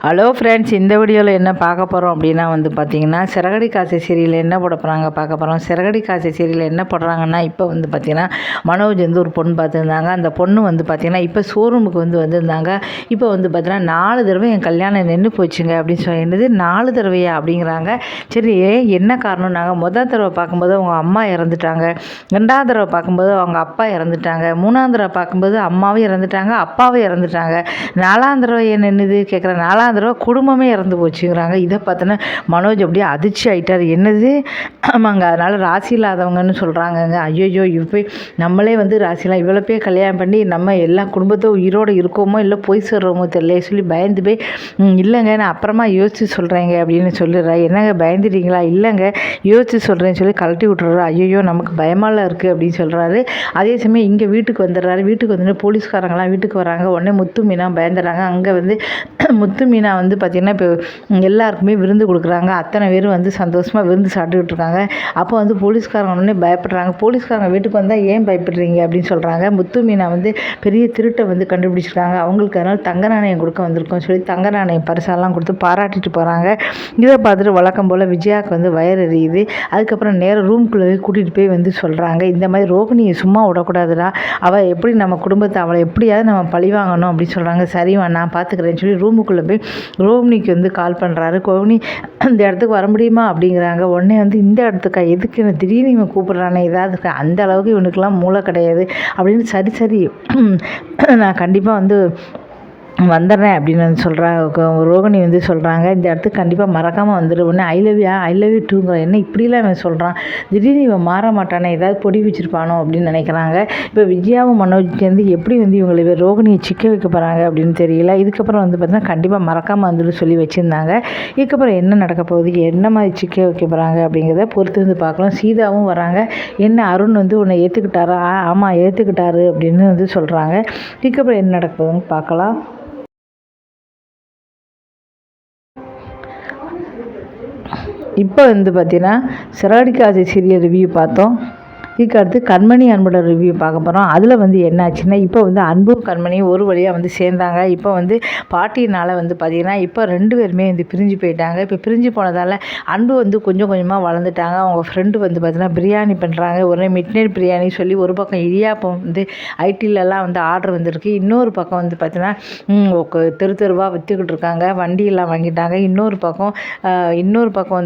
Hello friends, இந்த வீடியோவில் என்ன பார்க்க போகிறோம் அப்படின்னா பார்த்திங்கன்னா சிறகடி காசை சீரியல் என்ன போட போகிறாங்க பார்க்க போகிறோம். சிறகடி காசை சீரியல் என்ன போடுறாங்கன்னா, இப்போ பார்த்திங்கன்னா மனோஜ் ஒரு பொண்ணு பார்த்துருந்தாங்க. அந்த பொண்ணு பார்த்திங்கன்னா இப்போ ஷோரூமுக்கு வந்திருந்தாங்க. இப்போ பார்த்திங்கன்னா 4 தடவை என் கல்யாணம் நின்று போச்சுங்க அப்படின்னு சொல்லி, என்னது 4 தடவையா அப்படிங்கிறாங்க. சரி, என்ன காரணம்? நாங்கள் முதல் தடவை பார்க்கும்போது அவங்க அம்மா இறந்துட்டாங்க, 2வது தடவை பார்க்கும்போது அவங்க அப்பா இறந்துட்டாங்க, 3வது தடவை பார்க்கும்போது அம்மாவும் இறந்துட்டாங்க, அப்பாவும் இறந்துட்டாங்க, 4வது தடவை என்னது கேட்குறேன், 4வது தடவை குடும்பமே இறந்து போச்சுங்கிறாங்க. இதை பார்த்தோன்னா மனோஜ் அப்படியே அதிர்ச்சி ஆகிட்டார். என்னது? ஆமாங்க, அதனால் ராசி இல்லாதவங்கன்னு சொல்கிறாங்கங்க. ஐயோ, இப்போ நம்மளே ராசிலாம் இவ்வளோ பேர் கல்யாணம் பண்ணி நம்ம எல்லா குடும்பத்தை உயிரோடு இருக்கோமோ இல்லை போய் சேர்றோமோ தெரியல சொல்லி பயந்து போய், இல்லைங்க நான் அப்புறமா யோசிச்சு சொல்கிறேங்க அப்படின்னு சொல்லிடுறேன். என்னங்க பயந்துட்டீங்களா? இல்லைங்க யோசிச்சு சொல்கிறேன்னு சொல்லி கழட்டி விட்டுறாரு. ஐயோ நமக்கு பயமாலாம் இருக்குது அப்படின்னு சொல்கிறாரு. அதே சமயம் இங்கே வீட்டுக்கு வந்துடுறாரு. வீட்டுக்கு வந்துட்டு போலீஸ்காரங்களாம் வீட்டுக்கு வராங்க. உடனே முத்து மீனா பயந்துடுறாங்க. அங்கே முத்து மீனா பார்த்திங்கன்னா இப்போ எல்லாருக்குமே விருந்து கொடுக்குறாங்க. அத்தனை பேரும் சந்தோஷமாக விருந்து சாப்பிட்டுக்கிட்டு இருக்காங்க. அப்போ போலீஸ்காரங்க உடனே பயப்படுறாங்க. போலீஸ்காரங்க வீட்டுக்கு வந்தால் ஏன் பயப்படுறீங்க அப்படின்னு சொல்கிறாங்க. முத்து மீனா பெரிய திருட்டை கண்டுபிடிச்சிருக்காங்க. அவங்களுக்கு அதனால் தங்க நாணயம் கொடுக்க வந்திருக்கோம் சொல்லி தங்க நாணயம் பரிசாலாம் கொடுத்து பாராட்டிட்டு போகிறாங்க. இதை பார்த்துட்டு வழக்கம் போல் விஜயாவுக்கு வயர் எரியுது. அதுக்கப்புறம் நேரம் ரூம்குள்ளே கூட்டிகிட்டு போய் சொல்கிறாங்க, இந்த மாதிரி ரோகிணியை சும்மா விடக்கூடாதுடா, அவள் எப்படி நம்ம குடும்பத்தை அவளை எப்படியாவது நம்ம பழி வாங்கணும் அப்படின்னு சொல்கிறாங்க. சரிவா நான் பார்த்துக்கிறேன்னு சொல்லி ரூமுக்குள்ளே போய் ரோகிணிக்கு கால் பண்ணுறாரு. ரோகிணி இந்த இடத்துக்கு வர முடியுமா அப்படிங்கிறாங்க. உடனே இந்த இடத்துக்கா எதுக்கு என்ன திடீர்னு இவன் கூப்பிட்றானே, ஏதாவது அந்த அளவுக்கு இவனுக்கெல்லாம் மூளை கிடையாது அப்படின்னு சரி நான் கண்டிப்பாக வந்துடுறேன் அப்படின்னு சொல்கிறாங்க. ரோகிணி சொல்கிறாங்க, இந்த இடத்துக்கு கண்டிப்பாக மறக்காமல் வந்துடுவேன்னு. ஐ லவ் யூ டூங்கிற என்ன இப்படிலாம் இவன் சொல்கிறான், திடீர்னு இவன் மாற மாட்டானே, ஏதாவது பொடி வச்சுருப்பானோ அப்படின்னு நினைக்கிறாங்க. இப்போ விஜயாவும் மனோஜ்க்கு எப்படி இவங்களை ரோகிணியை சிக்க வைக்க போகிறாங்க அப்படின்னு தெரியல. இதுக்கப்புறம் பார்த்தீங்கன்னா கண்டிப்பாக மறக்காமல் வந்துட்டு சொல்லி வச்சுருந்தாங்க. இதுக்கப்புறம் என்ன நடக்க போகுது, என்ன மாதிரி சிக்க வைக்க போகிறாங்க அப்படிங்கிறத பொறுத்து பார்க்கலாம். சீதாவும் வராங்க. என்ன அருண் உன்னை ஏற்றுக்கிட்டாரா? ஆமாம் ஏற்றுக்கிட்டாரு அப்படின்னு சொல்கிறாங்க. இதுக்கப்புறம் என்ன நடக்க போகுதுன்னு பார்க்கலாம். இப்போ பார்த்தீங்கன்னா சிறகடி காசை சீரியல் ரிவ்யூ பார்த்தோம். இதுக்கு அடுத்து கண்மணி அன்போட ரிவ்யூ பார்க்க போகிறோம். அதில் என்னாச்சுன்னா, இப்போ அன்பும் கண்மணியும் ஒரு வழியாக சேர்ந்தாங்க. இப்போ பாட்டினால் பார்த்திங்கன்னா இப்போ 2 பேருமே பிரிஞ்சு போயிட்டாங்க. இப்போ பிரிஞ்சு போனதால் அன்பு கொஞ்சம் கொஞ்சமாக வளர்ந்துட்டாங்க. அவங்க ஃப்ரெண்டு பார்த்திங்கன்னா பிரியாணி பண்ணுறாங்க. ஒரே மிட்நைட் பிரியாணி சொல்லி ஒரு பக்கம் இடியாப்பம் ஐடிலலாம் ஆர்டர் வந்திருக்கு. இன்னொரு பக்கம் பார்த்திங்கன்னா தெருவாக விற்றுக்கிட்டு இருக்காங்க. வண்டியெல்லாம் வாங்கிட்டாங்க. இன்னொரு பக்கம்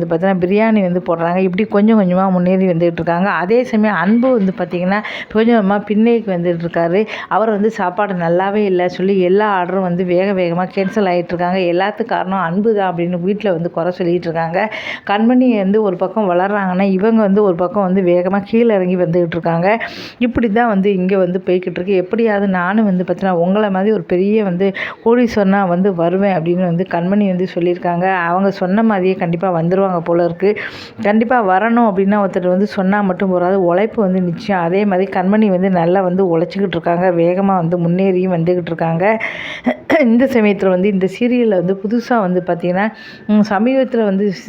பார்த்திங்கன்னா பிரியாணி போடுறாங்க. இப்படி கொஞ்சம் கொஞ்சமாக முன்னேறி வந்துகிட்டு இருக்காங்க. அதே சமயம் அன்பு பார்த்திங்கன்னா கொஞ்சமாக பின்னேக்கு வந்துட்டுருக்காரு. அவர் சாப்பாடு நல்லாவே இல்லை சொல்லி எல்லா ஆர்டரும் வேகமாக கேன்சல் ஆகிட்டுருக்காங்க. எல்லாத்துக்கும் காரணம் அன்பு தான் அப்படின்னு வீட்டில் குறை சொல்லிகிட்டு இருக்காங்க. கண்மணி ஒரு பக்கம் வளர்கிறாங்கன்னா இவங்க ஒரு பக்கம் வேகமாக கீழே இறங்கி வந்துக்கிட்டு இருக்காங்க. இப்படி தான் இங்கே போய்கிட்டு இருக்கு. எப்படியாவது நானும் பார்த்தீங்கன்னா உங்களை மாதிரி ஒரு பெரிய கோடீஸ்வரனா வருவேன் அப்படின்னு கண்மணி சொல்லியிருக்காங்க. அவங்க சொன்ன மாதிரியே கண்டிப்பாக வந்துடுவாங்க போல இருக்குது. கண்டிப்பாக வரணும் அப்படின்னா ஒருத்தர் சொன்னால் மட்டும் போகாது, உழைப்பு நிச்சயம். அதே மாதிரி கண்மணி நல்லா உழைச்சிக்கிட்டு இருக்காங்க. வேகமாக முன்னேறியும் வந்துக்கிட்டு இருக்காங்க. இந்த சமயத்தில் இந்த சீரியலில் புதுசாக பார்த்திங்கன்னா சமீபத்தில்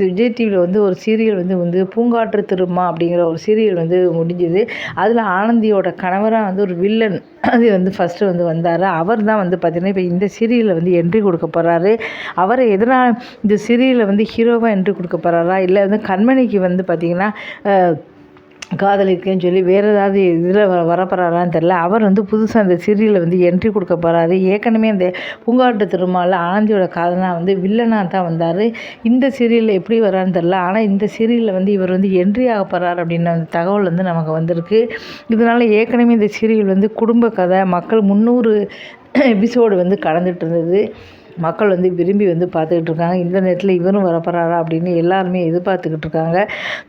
விஜய் டிவியில் ஒரு சீரியல் பூங்காற்று திருமா அப்படிங்கிற ஒரு சீரியல் முடிஞ்சுது. அதில் ஆனந்தியோட கணவராக ஒரு வில்லன் அது ஃபஸ்ட்டு வந்தார். அவர் தான் பார்த்திங்கன்னா இப்போ இந்த சீரியலில் என்ட்ரி கொடுக்க போகிறாரு. அவர் எதனால் இந்த சீரியலில் ஹீரோவாக என்ட்ரி கொடுக்க போகிறாரா, இல்லை கண்மணிக்கு பார்த்திங்கன்னா காதலிக்குன்னு சொல்லி வேறு ஏதாவது இதில் வரப்போகிறாரான்னு தெரில. அவர் புதுசாக அந்த சீரியலில் என்ட்ரி கொடுக்க போகிறாரு. ஏற்கனவே அந்த பூங்காட்டு திருமாவில் ஆனந்தியோட காதலாக வில்லனாக தான் வந்தார். இந்த சீரியலில் எப்படி வரான்னு தெரில. ஆனால் இந்த சீரியலில் இவர் என்ட்ரி ஆக போகிறார் அப்படின்னு தகவல் நமக்கு வந்திருக்கு. இதனால் ஏற்கனவே இந்த சீரியல் குடும்ப கதை மக்கள் 300 எபிசோடு கடந்துட்டு இருந்தது. மக்கள் விரும்பி பார்த்துக்கிட்டு இருக்காங்க. இந்த நேரத்தில் இவரும் வரப்போகிறாரா அப்படின்னு எல்லாருமே எதிர்பார்த்துக்கிட்டு இருக்காங்க.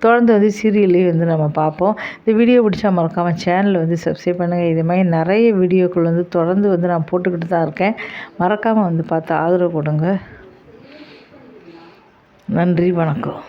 தொடர்ந்து சீரியல்லையும் நம்ம பார்ப்போம். இந்த வீடியோ பிடிச்சா மறக்காமல் சேனலை சப்ஸ்கிரைப் பண்ணுங்கள். இது மாதிரி நிறைய வீடியோக்கள் தொடர்ந்து நான் போட்டுக்கிட்டு தான் இருக்கேன். மறக்காமல் பார்த்து ஆதரவு கொடுங்க. நன்றி, வணக்கம்.